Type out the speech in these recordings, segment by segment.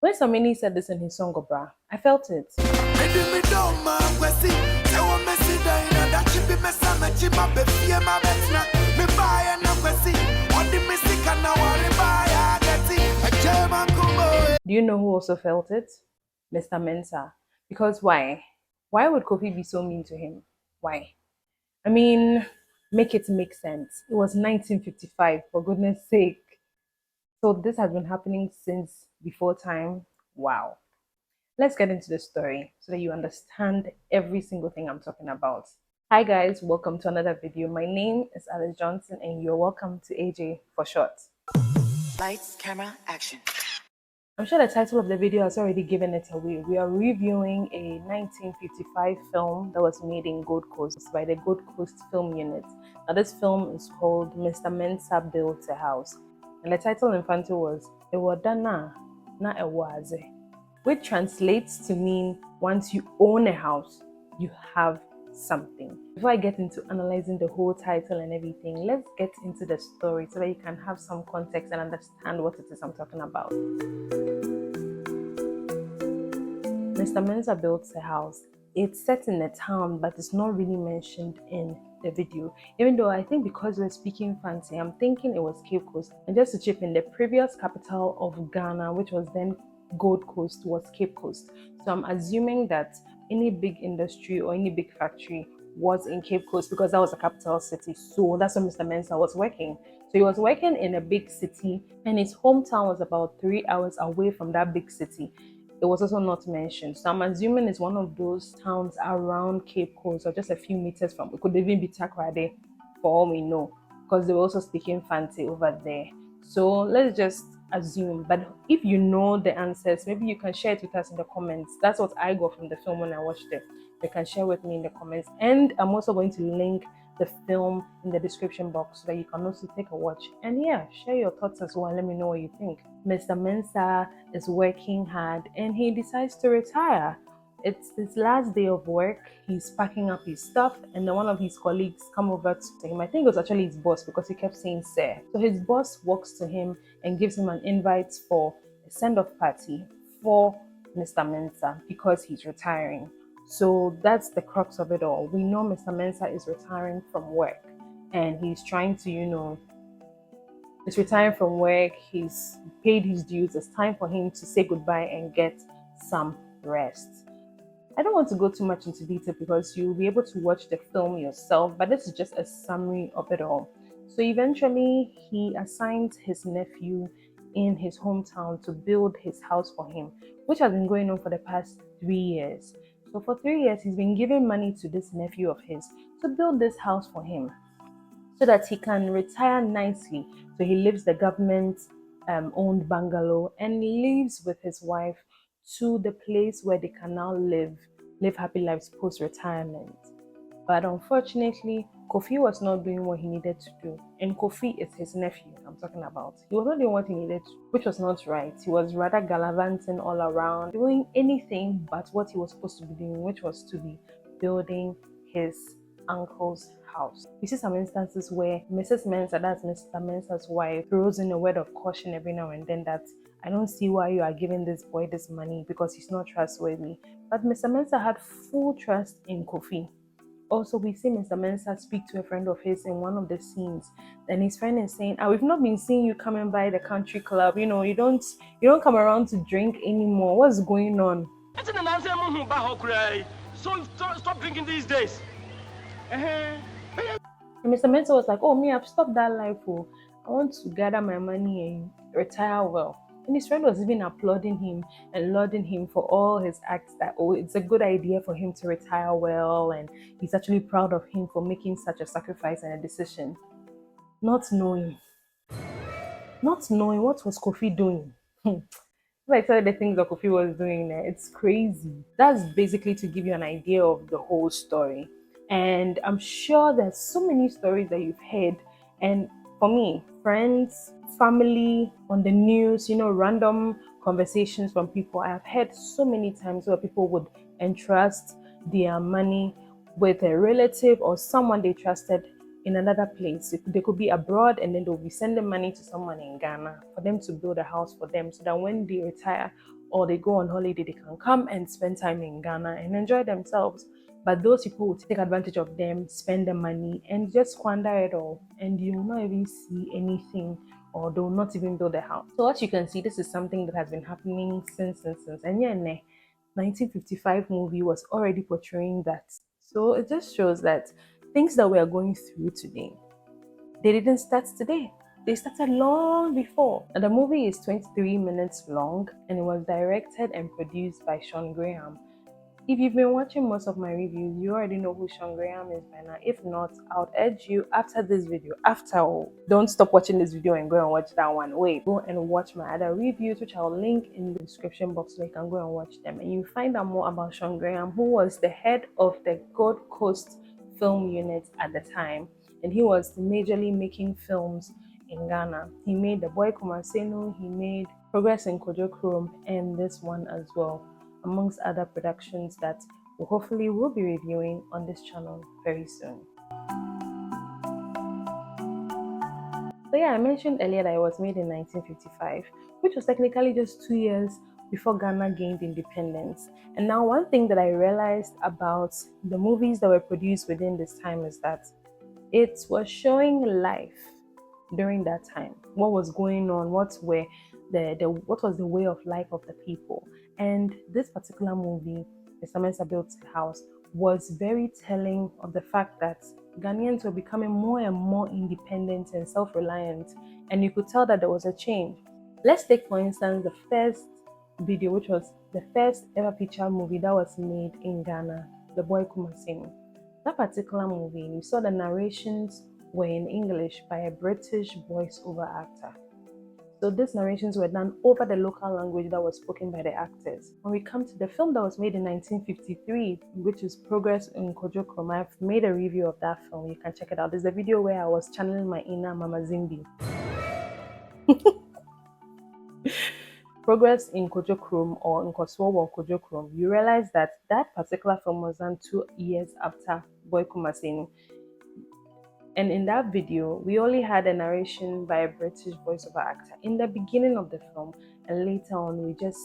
When Samini said this in his song, Obra, I felt it. Do you know who also felt it? Mr. Mensah. Because why? Why would Kofi be so mean to him? Why? I mean, make it make sense. It was 1955, for goodness sake. So this has been happening since before time. Wow. Let's get into the story so that you understand every single thing I'm talking about. Hi guys, welcome to another video. My name is Alice Johnson and you're welcome to AJ for short. Lights, camera, action. I'm sure the title of the video has already given it away. We are reviewing a 1955 film that was made in Gold Coast by the Gold Coast Film Unit. Now this film is called Mr. Mensah Builds a House. And the title in Fante was Ewadana na Ewaze, which translates to mean once you own a house, you have something. Before I get into analyzing the whole title and everything, let's get into the story so that you can have some context and understand what it is I'm talking about. Mr. Mensah Builds a House. It's set in a town, but it's not really mentioned in the video. Even though I think because we're speaking Fante, I'm thinking it was Cape Coast. And just to chip in, the previous capital of Ghana, which was then Gold Coast, was Cape Coast. So I'm assuming that any big industry or any big factory was in Cape Coast because that was the capital city. So that's where Mr. Mensah was working. So he was working in a big city and his hometown was about 3 hours away from that big city. It was also not mentioned. So I'm assuming it's one of those towns around Cape Coast or just a few meters from. It could even be Takrade for all we know, because they were also speaking Fante over there. So let's just assume. But if you know the answers, maybe you can share it with us in the comments. That's what I got from the film when I watched it. You can share with me in the comments. And I'm also going to link the film in the description box so that you can also take a watch. And yeah, share your thoughts as well. Let me know what you think. Mr. Mensah is working hard and he decides to retire. It's his last day of work. He's packing up his stuff and then one of his colleagues come over to him. I think it was actually his boss because he kept saying sir. So his boss walks to him and gives him an invite for a send-off party for Mr. Mensah because he's retiring. So that's the crux of it all. We know Mr. Mensah is retiring from work and he's trying to, he's retiring from work, he's paid his dues, it's time for him to say goodbye and get some rest. I don't want to go too much into detail because you'll be able to watch the film yourself, but this is just a summary of it all. So eventually he assigns his nephew in his hometown to build his house for him, which has been going on for the past 3 years. So for 3 years, he's been giving money to this nephew of his to build this house for him so that he can retire nicely. So he lives the government owned bungalow and lives with his wife to the place where they can now live happy lives post-retirement. But unfortunately, Kofi was not doing what he needed to do. And Kofi is his nephew I'm talking about. He was not doing what he needed to, which was not right. He was rather gallivanting all around, doing anything but what he was supposed to be doing, which was to be building his uncle's house. You see some instances where Mrs. Mensah, that's Mr. Mensah's wife, throws in a word of caution every now and then that I don't see why you are giving this boy this money because he's not trustworthy. But Mr. Mensah had full trust in Kofi. Also, we see Mr. Mensah speak to a friend of his in one of the scenes, and his friend is saying, we've not been seeing you coming by the country club. You don't come around to drink anymore. What's going on? So stop drinking these days. And Mr. Mensah was like, oh, me, I've stopped that life. Oh, I want to gather my money and retire well. And his friend was even applauding him and lauding him for all his acts that, it's a good idea for him to retire well. And he's actually proud of him for making such a sacrifice and a decision. Not knowing what was Kofi doing. Like some of the things that Kofi was doing there, it's crazy. That's basically to give you an idea of the whole story. And I'm sure there's so many stories that you've heard. And for me, friends, family, on the news, random conversations from people, I have heard so many times where people would entrust their money with a relative or someone they trusted in another place. They could be abroad and then they'll be sending money to someone in Ghana for them to build a house for them so that when they retire or they go on holiday, they can come and spend time in Ghana and enjoy themselves. But those people will take advantage of them, spend the money, and just squander it all. And you will not even see anything, or they will not even build a house. So as you can see, this is something that has been happening since. And yeah, 1955 movie was already portraying that. So it just shows that things that we are going through today, they didn't start today. They started long before. And the movie is 23 minutes long, and it was directed and produced by Sean Graham. If you've been watching most of my reviews, you already know who Sean Graham is by now. If not, I would urge you after this video, after all, don't stop watching this video and go and watch that one. Wait, go and watch my other reviews, which I'll link in the description box so you can go and watch them. And you find out more about Sean Graham, who was the head of the Gold Coast film unit at the time. And he was majorly making films in Ghana. He made The Boy Kumasenu, he made Progress in Kojo Chrome, and this one as well, amongst other productions that we hopefully will be reviewing on this channel very soon. So yeah, I mentioned earlier that it was made in 1955, which was technically just 2 years before Ghana gained independence. And now one thing that I realized about the movies that were produced within this time is that it was showing life during that time. What was going on? What was the way of life of the people? And this particular movie, Mr. Mensah Built a House, was very telling of the fact that Ghanaians were becoming more and more independent and self-reliant, and you could tell that there was a change. Let's take, for instance, the first video, which was the first ever picture movie that was made in Ghana, The Boy Kumasenu. That particular movie, we saw the narrations were in English by a British voice-over actor. So these narrations were done over the local language that was spoken by the actors. When we come to the film that was made in 1953, which is Progress in Kojo Chrome, I've made a review of that film. You can check it out. There's a video where I was channeling my inner Mama Zimbi. Progress in Kojo Chrome, or in Nkoswowo Kojo Chrome, you realize that that particular film was done 2 years after Boy Kumasenu. And in that video, we only had a narration by a British voiceover actor in the beginning of the film, and later on we just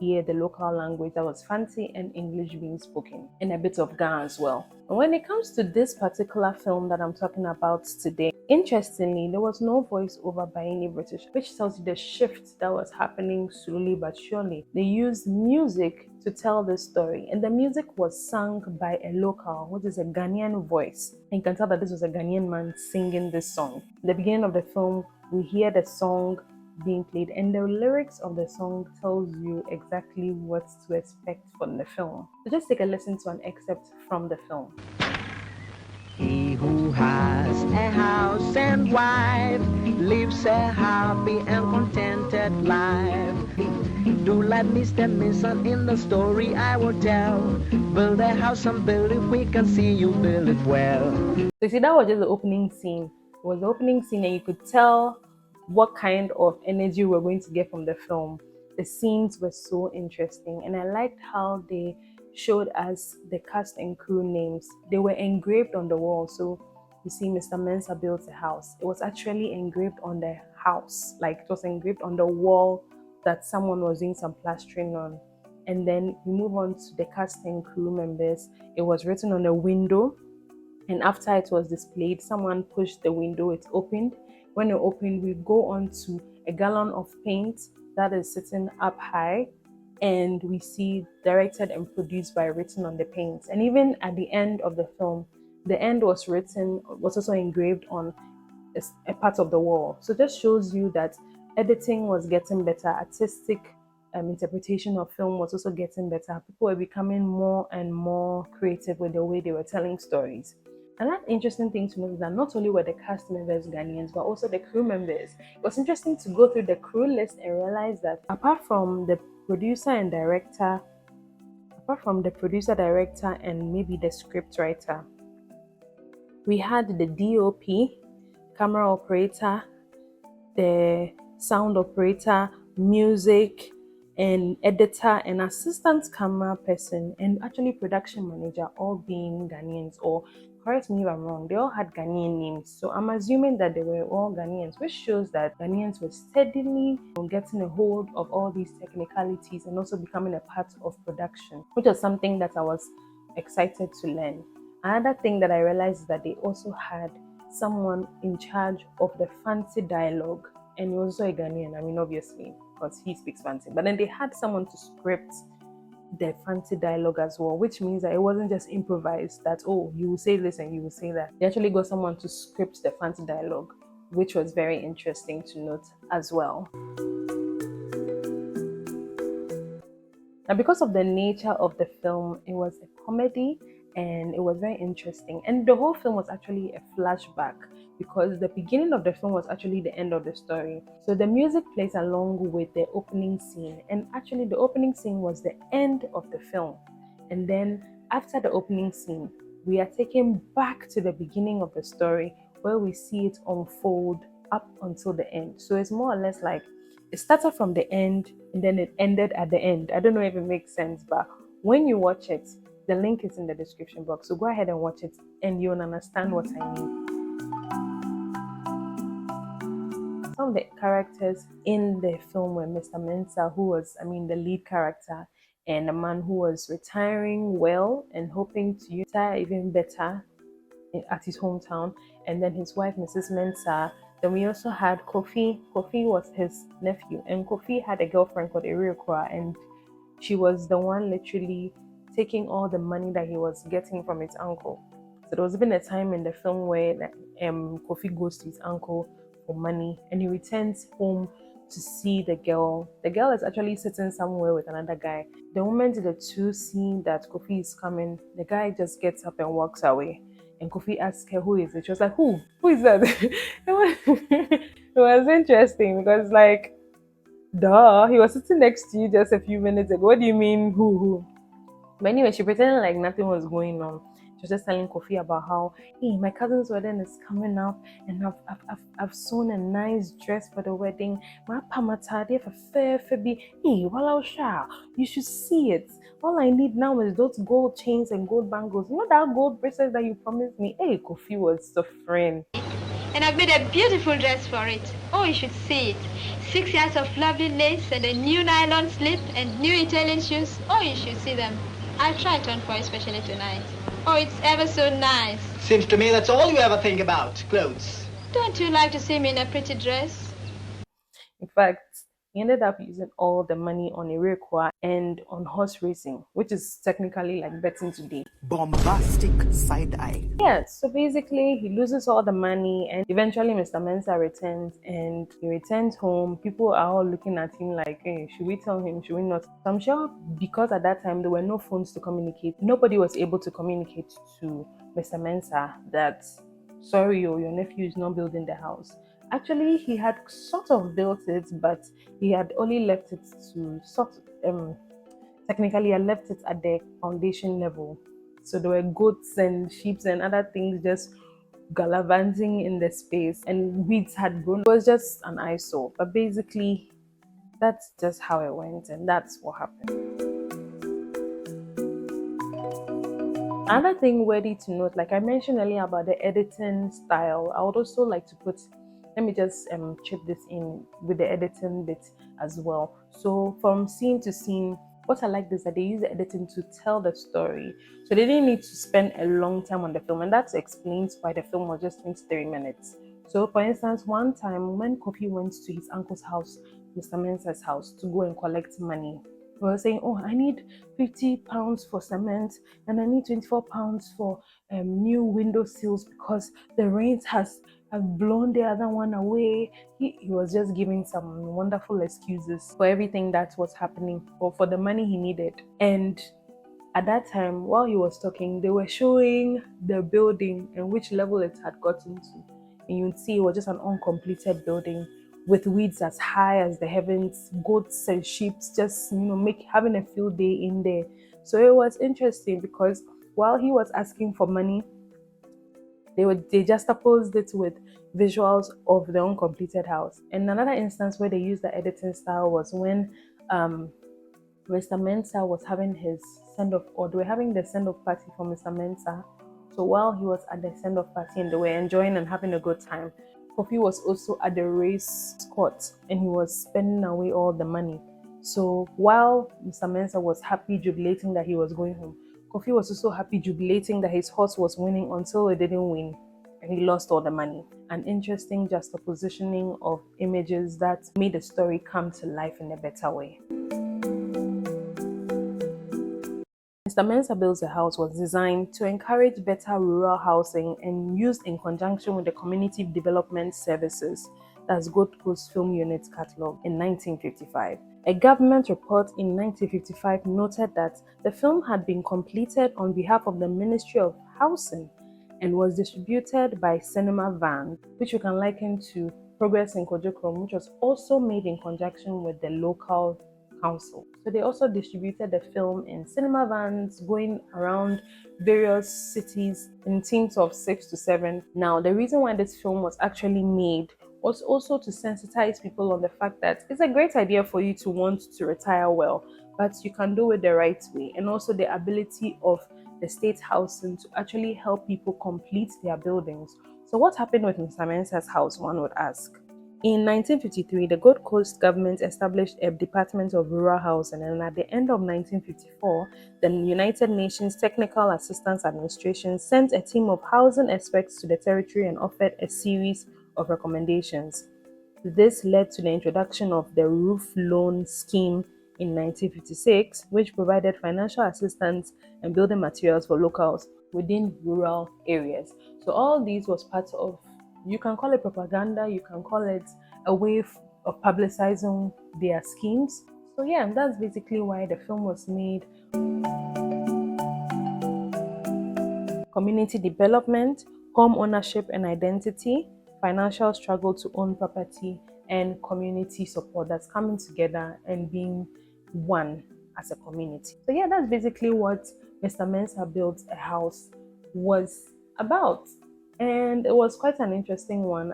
hear the local language that was Fante and English being spoken, and a bit of Ga as well. And when it comes to this particular film that I'm talking about today, interestingly, there was no voiceover by any British, which tells you the shift that was happening slowly but surely. They used music to tell the story, and the music was sung by a local, which is a Ghanaian voice. And you can tell that this was a Ghanaian man singing this song. At the beginning of the film, we hear the song being played, and the lyrics of the song tells you exactly what to expect from the film. So just take a listen to an excerpt from the film. He who has a house and wife lives a happy and contented life. Do like Mr. Mensah in the story I will tell. Build a house and build it, we can see you build it well. So you see, that was just the opening scene. It was the opening scene, and you could tell what kind of energy we're going to get from the film. The scenes were so interesting, and I liked how they showed us the cast and crew names. They were engraved on the wall. So you see, Mr. Mensah Built a House. It was actually engraved on the house, like it was engraved on the wall that someone was doing some plastering on. And then we move on to the cast and crew members. It was written on the window, and after it was displayed, someone pushed the window, it opened. When it opened, we go on to a gallon of paint that is sitting up high, and we see directed and produced by written on the paint. And even at the end of the film, the end was also engraved on a part of the wall. So it just shows you that editing was getting better, artistic interpretation of film was also getting better. People were becoming more and more creative with the way they were telling stories. Another interesting thing to note is that not only were the cast members Ghanaians, but also the crew members. It was interesting to go through the crew list and realize that apart from the producer, director, and maybe the script writer, we had the DOP, camera operator, the sound operator, music, an editor, an assistant camera person, and actually production manager, all being Ghanaians, or correct me if I'm wrong, they all had Ghanaian names. So I'm assuming that they were all Ghanaians, which shows that Ghanaians were steadily getting a hold of all these technicalities and also becoming a part of production, which was something that I was excited to learn. Another thing that I realized is that they also had someone in charge of the Fante dialogue, and he was also a Ghanaian, I mean, obviously, because he speaks Fante. But then they had someone to script the Fante dialogue as well, which means that it wasn't just improvised that, oh, you will say this and you will say that. They actually got someone to script the Fante dialogue, which was very interesting to note as well. Now, because of the nature of the film, it was a comedy and it was very interesting. And the whole film was actually a flashback because the beginning of the film was actually the end of the story. So the music plays along with the opening scene. And actually, the opening scene was the end of the film. And then after the opening scene, we are taken back to the beginning of the story where we see it unfold up until the end. So it's more or less like it started from the end and then it ended at the end. I don't know if it makes sense, but when you watch it, the link is in the description box. So go ahead and watch it and you'll understand what I mean. Some of the characters in the film were Mr. Mensah, who was, the lead character, and a man who was retiring well and hoping to retire even better at his hometown, and then his wife, Mrs. Mensah. Then we also had Kofi. Kofi was his nephew, and Kofi had a girlfriend called Aryeetey, and she was the one literally taking all the money that he was getting from his uncle. So there was even a time in the film where Kofi goes to his uncle for money, and he returns home to see the girl. The girl is actually sitting somewhere with another guy. The moment the two see that Kofi is coming, the guy just gets up and walks away. And Kofi asked her, who is it? She was like, who? Who is that? It was interesting because, like, duh, he was sitting next to you just a few minutes ago. What do you mean, who? But anyway, she pretended like nothing was going on. She was just telling Kofi about how, hey, my cousin's wedding is coming up and I've sewn a nice dress for the wedding. My pamatade for fair Phoebe. Hey, Walausha, you should see it. All I need now is those gold chains and gold bangles. You know that gold bracelet that you promised me? Hey, Kofi was suffering. And I've made a beautiful dress for it. Oh, you should see it. 6 yards of lovely lace and a new nylon slip and new Italian shoes. Oh, you should see them. I'll try it on for you, especially tonight. Oh, it's ever so nice. Seems to me that's all you ever think about, clothes. Don't you like to see me in a pretty dress? In fact, he ended up using all the money on Irrequa and on horse racing, which is technically like betting today. Bombastic side eye. Yeah, so basically he loses all the money and eventually Mr. Mensah returns and he returns home. People are all looking at him like, hey, should we tell him, should we not? So I'm sure because at that time there were no phones to communicate, nobody was able to communicate to Mr. Mensah that, sorry, your nephew is not building the house. Actually, he had sort of built it, but he had only left it to technically I left it at the foundation level. So there were goats and sheep and other things just gallivanting in the space, and weeds had grown. It was just an eyesore. But basically, that's just how it went, and that's what happened. Another thing worthy to note, like I mentioned earlier about the editing style, I would also like to put, let me just chip this in with the editing bit as well. So from scene to scene, what I like is that they use the editing to tell the story. So they didn't need to spend a long time on the film, and that explains why the film was just 23 minutes. So for instance, one time when Kofi went to his uncle's house, Mr. Mensah's house, to go and collect money, we were saying, oh, I need 50 pounds for cement and I need 24 pounds for new window sills because the rains have blown the other one away. He was just giving some wonderful excuses for everything that was happening, for the money he needed. And at that time, while he was talking, they were showing the building and which level it had gotten to. And you'd see it was just an uncompleted building with weeds as high as the heavens, goats and sheep just, having a field day in there. So it was interesting because while he was asking for money, they just opposed it with visuals of the uncompleted house. And another instance where they used the editing style was when Mr. Mensah was having his send-off, or they were having the send-off party for Mr. Mensah. So while he was at the send-off party and they were enjoying and having a good time, Kofi was also at the race court and he was spending away all the money. So while Mr. Mensah was happy, jubilating that he was going home, Kofi was also happy, jubilating that his horse was winning until it didn't win and he lost all the money. An interesting juxtapositioning of images that made the story come to life in a better way. Mr. Mensah Builds a House was designed to encourage better rural housing and used in conjunction with the Community Development Services, that's Gold Coast Film Unit's catalogue, in 1955. A government report in 1955 noted that the film had been completed on behalf of the Ministry of Housing and was distributed by Cinema Van, which you can liken to Progress in Kojokrom, which was also made in conjunction with the local council. So they also distributed the film in cinema vans going around various cities in teams of 6 to 7. Now, the reason why this film was actually made was also to sensitize people on the fact that it's a great idea for you to want to retire well, but you can do it the right way, and also the ability of the state housing to actually help people complete their buildings. So what happened with Mr. Mensah's house, one would ask? In 1953, the Gold Coast government established a Department of Rural Housing, and at the end of 1954, the United Nations Technical Assistance Administration sent a team of housing experts to the territory and offered a series of recommendations. This led to the introduction of the Roof Loan Scheme in 1956, which provided financial assistance and building materials for locals within rural areas. So all these was part of, you can call it propaganda, you can call it a way of publicizing their schemes. So yeah, that's basically why the film was made. Community development, home ownership and identity, financial struggle to own property, and community support, that's coming together and being one as a community. So yeah, that's basically what Mr. Mensah Builds a House was about. And it was quite an interesting one.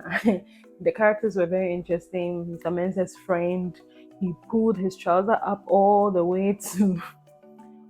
The characters were very interesting. Mr. Mensah's friend, he pulled his trouser up all the way to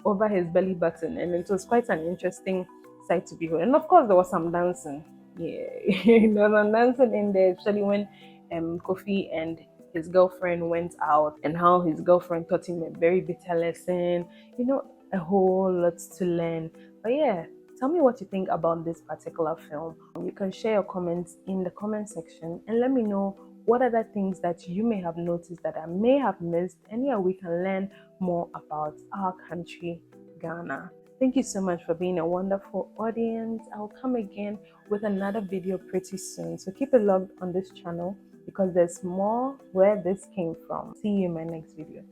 over his belly button, and it was quite an interesting sight to behold. And of course, there was some dancing. Yeah, there was some dancing in there, especially when Kofi and his girlfriend went out, and how his girlfriend taught him a very bitter lesson. You know, a whole lot to learn. But yeah, tell me what you think about this particular film. You can share your comments in the comment section and let me know what other things that you may have noticed that I may have missed, and yeah, we can learn more about our country, Ghana. Thank you so much for being a wonderful audience. I'll come again with another video pretty soon. So keep it logged on this channel because there's more where this came from. See you in my next video.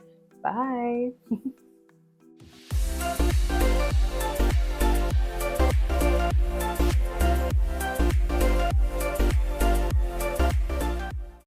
Bye.